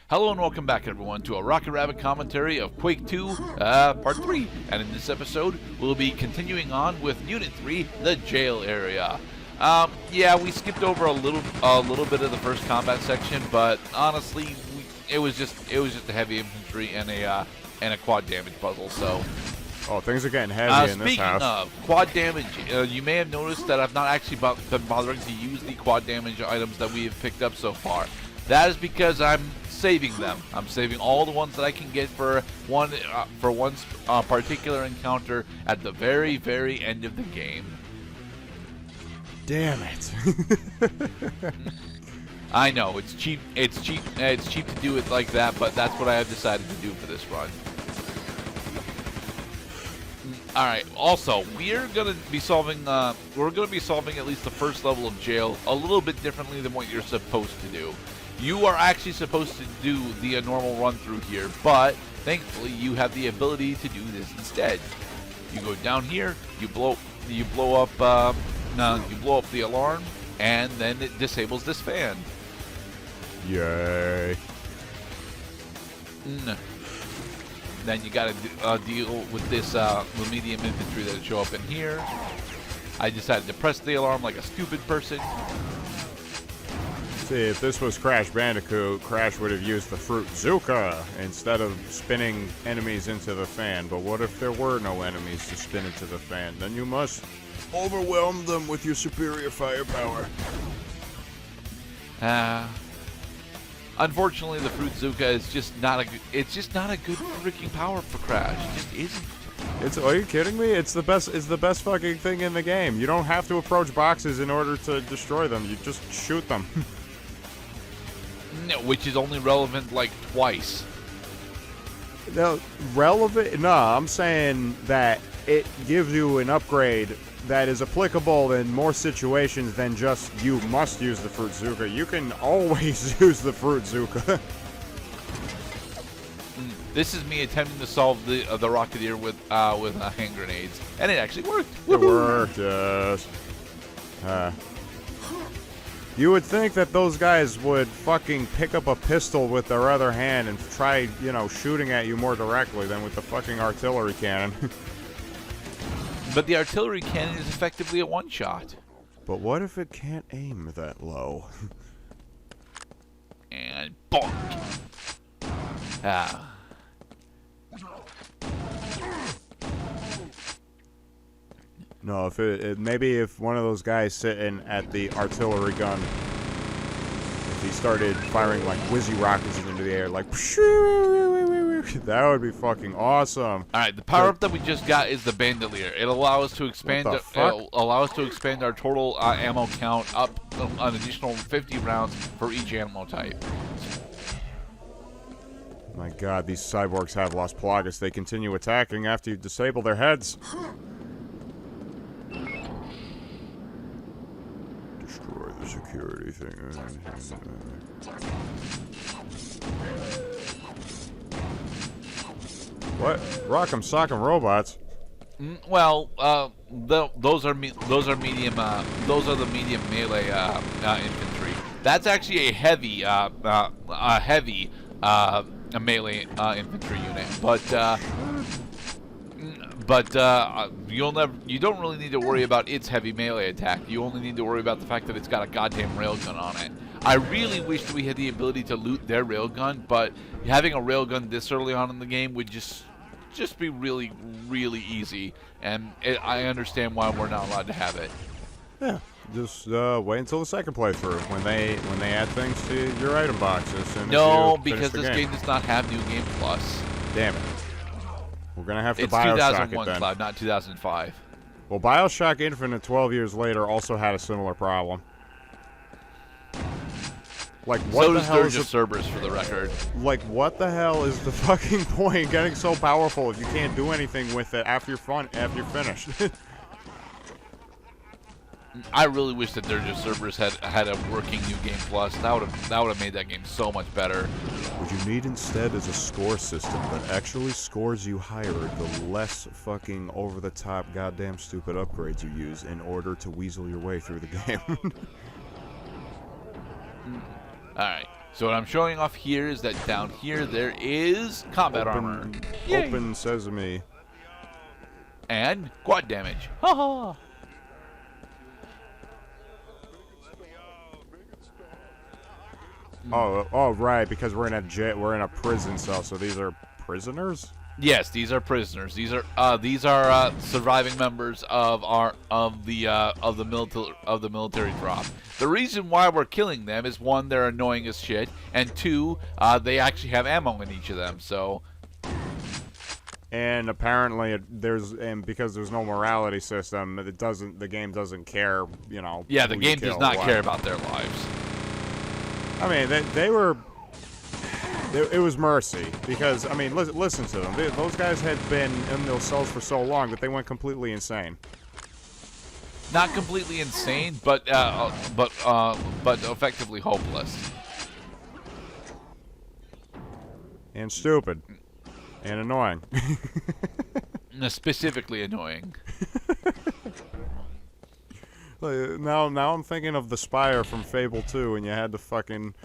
Hello and welcome back, everyone, to a Rocket Rabbit commentary of Quake 2, Part 3. And in this episode, we'll be continuing on with Unit 3, the jail area. Yeah, we skipped over a little bit of the first combat section, but honestly, it was just a heavy infantry and a quad damage puzzle. So, oh, things are getting heavy in this house. Speaking of quad damage, you may have noticed that I've not actually been bothering to use the quad damage items that we have picked up so far. That is because I'm saving them. I'm saving all the ones that I can get for one particular encounter at the very, very end of the game. Damn it! I know it's cheap. It's cheap to do it like that, but that's what I have decided to do for this run. All right. Also, we're gonna be solving at least the first level of jail a little bit differently than what you're supposed to do. You are actually supposed to do the normal run through here, but thankfully you have the ability to do this instead. You go down here, you blow up the alarm, and then it disables this fan. Yay! Then you gotta deal with this the medium infantry that show up in here. I decided to press the alarm like a stupid person. See, if this was Crash Bandicoot, Crash would have used the Fruit Zuka instead of spinning enemies into the fan. But what if there were no enemies to spin into the fan? Then you must overwhelm them with your superior firepower. Unfortunately, the Fruit Zuka is just not a good. It's just not a good freaking power for Crash. It just isn't. Are you kidding me? It's the best. It's the best fucking thing in the game. You don't have to approach boxes in order to destroy them. You just shoot them. No, which is only relevant like twice. No, relevant? No, I'm saying that it gives you an upgrade that is applicable in more situations than just you must use the Fruit Zuka. You can always use the Fruit Zuka. This is me attempting to solve the Rocketeer with hand grenades, and it actually worked. It worked, yes. You would think that those guys would fucking pick up a pistol with their other hand and try, shooting at you more directly than with the fucking artillery cannon. But the artillery cannon is effectively a one-shot. But what if it can't aim that low? And bonk. No, maybe if one of those guys sitting at the artillery gun, if he started firing like whizzy rockets into the air, like that would be fucking awesome. All right, the power up that we just got is the Bandolier. It allows us to expand. Our total ammo count up an additional 50 rounds for each ammo type. My God, these cyborgs have Las Plagas. They continue attacking after you disable their heads. Destroy the security thing. What? Rock'em sock'em robots. Well, those are the medium melee infantry. That's actually a heavy melee infantry unit, but you don't really need to worry about its heavy melee attack. You only need to worry about the fact that it's got a goddamn railgun on it. I really wish that we had the ability to loot their railgun, but having a railgun this early on in the game would just be really, really easy, and I understand why we're not allowed to have it. Yeah, just wait until the second playthrough when they add things to your item boxes. And no, because this game does not have New Game Plus. Damn it. We're going to have to it's Bioshock 2001 it then. Cloud, not 2005. Well, Bioshock Infinite 12 years later also had a similar problem. Like, what the hell is Sturgis Cerberus, for the record. Like, what the hell is the fucking point in getting so powerful if you can't do anything with it after you're finished? I really wish that Sturgis Cerberus had a working New Game Plus. That would have made that game so much better. What you need instead is a score system that actually scores you higher the less fucking over-the-top goddamn stupid upgrades you use in order to weasel your way through the game. Alright, So what I'm showing off here is that down here there is combat armor. Yay. Open sesame. And quad damage. Haha. Oh, right, because we're in a prison cell, so these are prisoners? Yes, these are prisoners. These are surviving members of the military drop. The reason why we're killing them is, one, they're annoying as shit, and two, they actually have ammo in each of them. So, and apparently because there's no morality system, the game doesn't care, you know. Yeah, the game does not care about their lives. I mean, it was mercy, because, I mean, listen to them. Those guys had been in those cells for so long that they went completely insane. Not completely insane, but effectively hopeless. And stupid. And annoying. Specifically annoying. Now I'm thinking of the Spire from Fable 2, and you had to fucking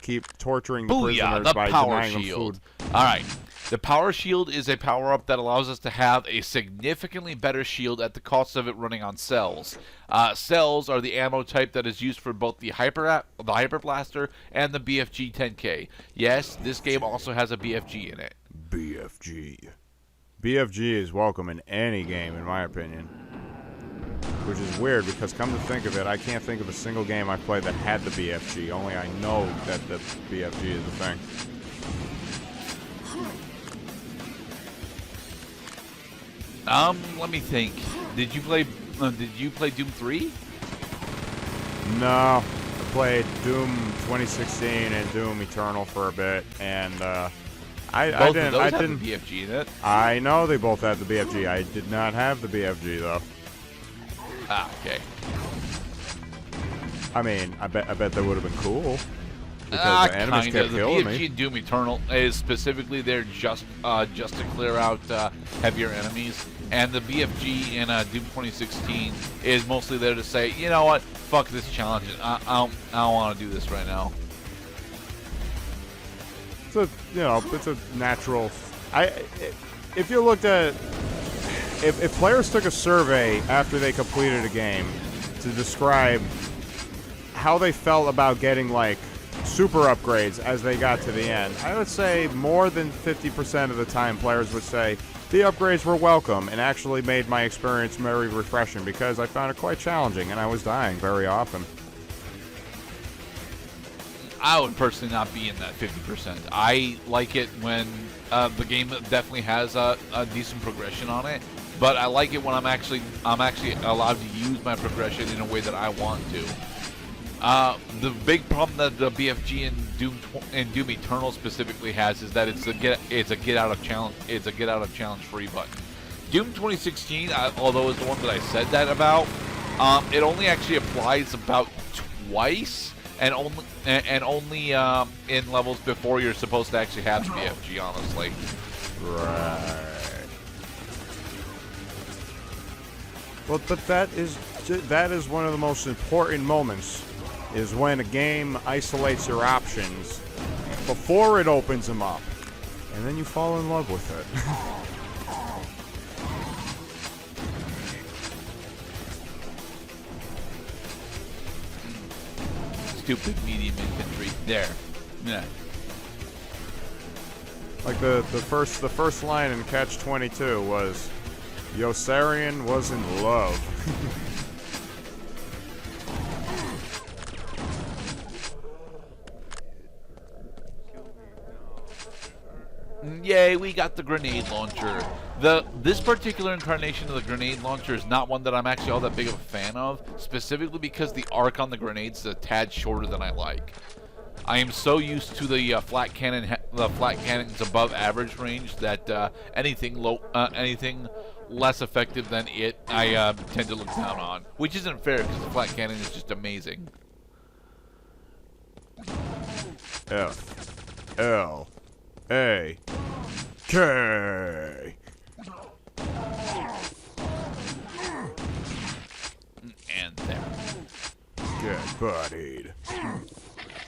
keep torturing the prisoners by denying them food. Alright. The power shield is a power-up that allows us to have a significantly better shield at the cost of it running on cells. Cells are the ammo type that is used for both the Hyper Blaster and the BFG 10K. Yes, this game also has a BFG in it. BFG. BFG is welcome in any game, in my opinion. Which is weird, because come to think of it, I can't think of a single game I've played that had the BFG, only I know that the BFG is a thing. Let me think. Did you play Doom 3? No. I played Doom 2016 and Doom Eternal for a bit, and I didn't have the BFG in it. I know they both had the BFG. I did not have the BFG though. Ah, okay. I mean, I bet that would have been cool. Because the enemies kept killing me. The BFG in Doom Eternal is specifically there just to clear out heavier enemies, and the BFG in Doom 2016 is mostly there to say, you know what, fuck this challenge. I don't want to do this right now. It's a natural. If you looked at, if players took a survey after they completed a game to describe how they felt about getting like super upgrades as they got to the end, I would say more than 50% of the time players would say the upgrades were welcome and actually made my experience very refreshing, because I found it quite challenging and I was dying very often. I would personally not be in that 50%. I like it when the game definitely has a decent progression on it, but I like it when I'm actually allowed to use my progression in a way that I want to. The big problem that the BFG in Doom Eternal specifically has is that it's a get out of challenge free button. Doom 2016, although is the one that I said that about, it only actually applies about twice, and only in levels before you're supposed to actually have the BFG. Honestly, right. Well, but that is one of the most important moments, is when a game isolates your options before it opens them up, and then you fall in love with it. Stupid medium infantry. There. Yeah. Like the first line in Catch-22 was, Yossarian was in love. Yay, we got the grenade launcher. This particular incarnation of the grenade launcher is not one that I'm actually all that big of a fan of, specifically because the arc on the grenades is a tad shorter than I like. I am so used to the flat cannons above average range that anything less effective than it, I tend to look down on, which isn't fair because the flat cannon is just amazing. F L A K. And there. Get bodied.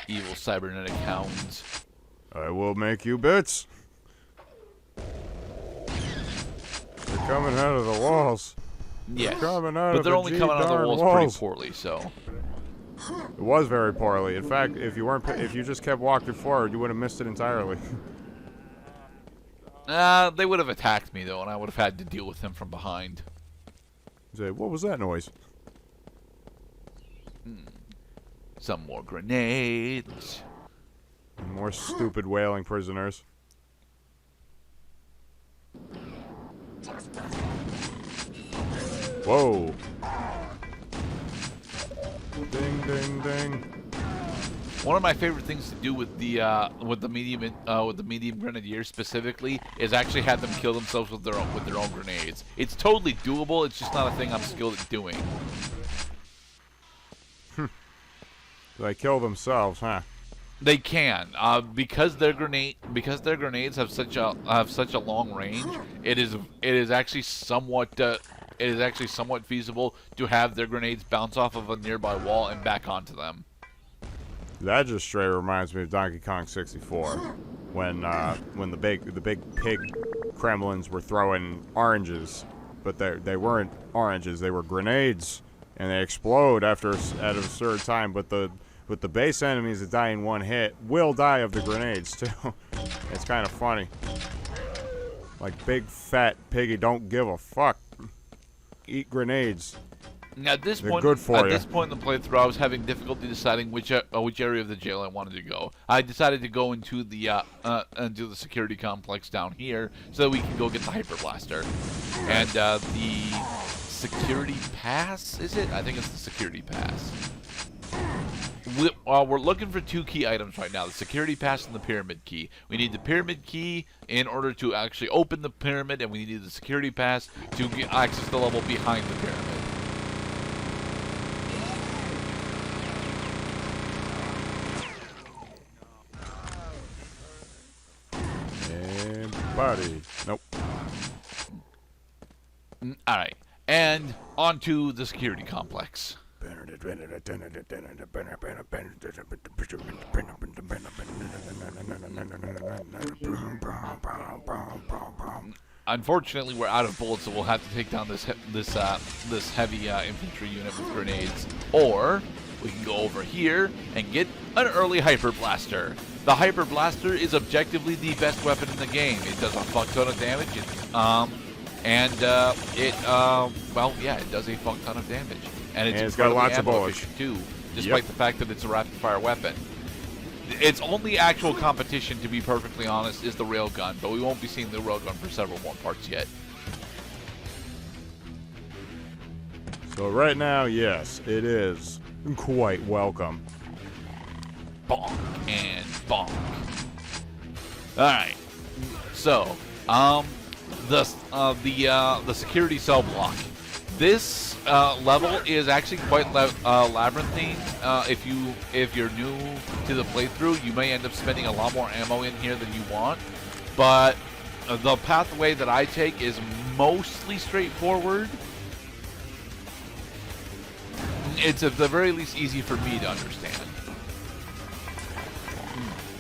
Evil cybernetic hounds. I will make you bits. They're coming out of the walls. Yes, coming out but of they're the only coming out of the G-darn walls pretty poorly, so. It was very poorly. In fact, if you just kept walking forward, you would have missed it entirely. They would have attacked me, though, and I would have had to deal with them from behind. Say, what was that noise? Some more grenades. And more stupid whaling prisoners. Whoa. Ding, ding, ding. One of my favorite things to do with the medium grenadiers specifically is actually have them kill themselves with their own grenades. It's totally doable. It's just not a thing I'm skilled at doing. They kill themselves, huh? They can because their grenades have such a long range. It is actually somewhat feasible to have their grenades bounce off of a nearby wall and back onto them. That just straight reminds me of Donkey Kong 64, when the big pig Kremlins were throwing oranges, but they weren't oranges, they were grenades, and they explode at a certain time. But the base enemies that die in one hit will die of the grenades too. It's kind of funny. Like big fat piggy don't give a fuck. Eat grenades. Now, at this point in the playthrough, I was having difficulty deciding which area of the jail I wanted to go. I decided to go into the security complex down here so that we can go get the hyper blaster and the security pass. Is it? I think it's the security pass. We're looking for two key items right now: the security pass and the pyramid key. We need the pyramid key in order to actually open the pyramid, and we need the security pass to access the level behind the pyramid. Body. Nope. Alright. And onto the security complex. Unfortunately, we're out of bullets, so we'll have to take down this heavy infantry unit with grenades. Or we can go over here and get an early hyper blaster. The hyper blaster is objectively the best weapon in the game. It does a fuck ton of damage. It does a fuck ton of damage. And it's got lots of bullets too, despite the fact that it's a rapid fire weapon. Its only actual competition, to be perfectly honest, is the railgun, but we won't be seeing the railgun for several more parts yet. So right now, yes, it is quite welcome. Bonk and bonk. All right. So, the security cell block. This level is actually quite labyrinthine. If you're new to the playthrough, you may end up spending a lot more ammo in here than you want. But the pathway that I take is mostly straightforward. It's at the very least easy for me to understand.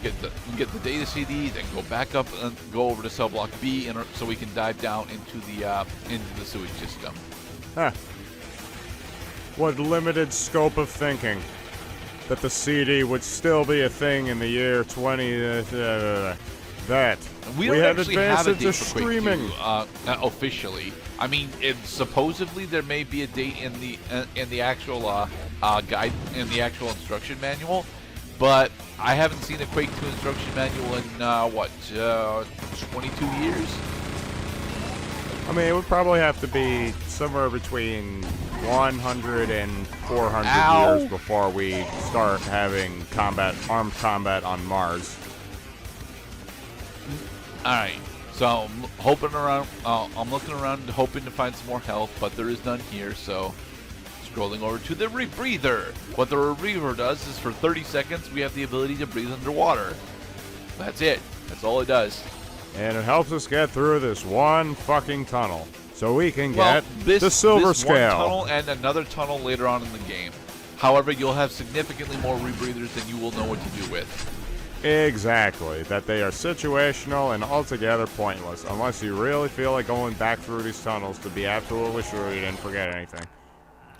Get the data CD, then go back up and go over to cell block B, so we can dive down into the sewage system. Huh. What limited scope of thinking that the CD would still be a thing in the year 20. That we don't had actually advanced have a into date for Quake streaming 2, officially. I mean, supposedly there may be a date in the actual guide, in the actual instruction manual, but I haven't seen a Quake 2 instruction manual in 22 years. I mean, it would probably have to be somewhere between 100 and 400 years before we start having armed combat on Mars. Alright, so I'm looking around hoping to find some more health, but there is none here, so scrolling over to the rebreather. What the rebreather does is for 30 seconds we have the ability to breathe underwater. That's it. That's all it does. And it helps us get through this one fucking tunnel, so we can get the silver this scale. One tunnel and another tunnel later on in the game. However, you'll have significantly more rebreathers than you will know what to do with. Exactly. That they are situational and altogether pointless, unless you really feel like going back through these tunnels to be absolutely sure you didn't forget anything.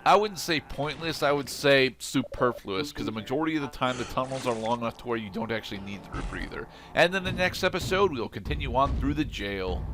I wouldn't say pointless, I would say superfluous, because the majority of the time the tunnels are long enough to where you don't actually need the rebreather. And in the next episode, we'll continue on through the jail.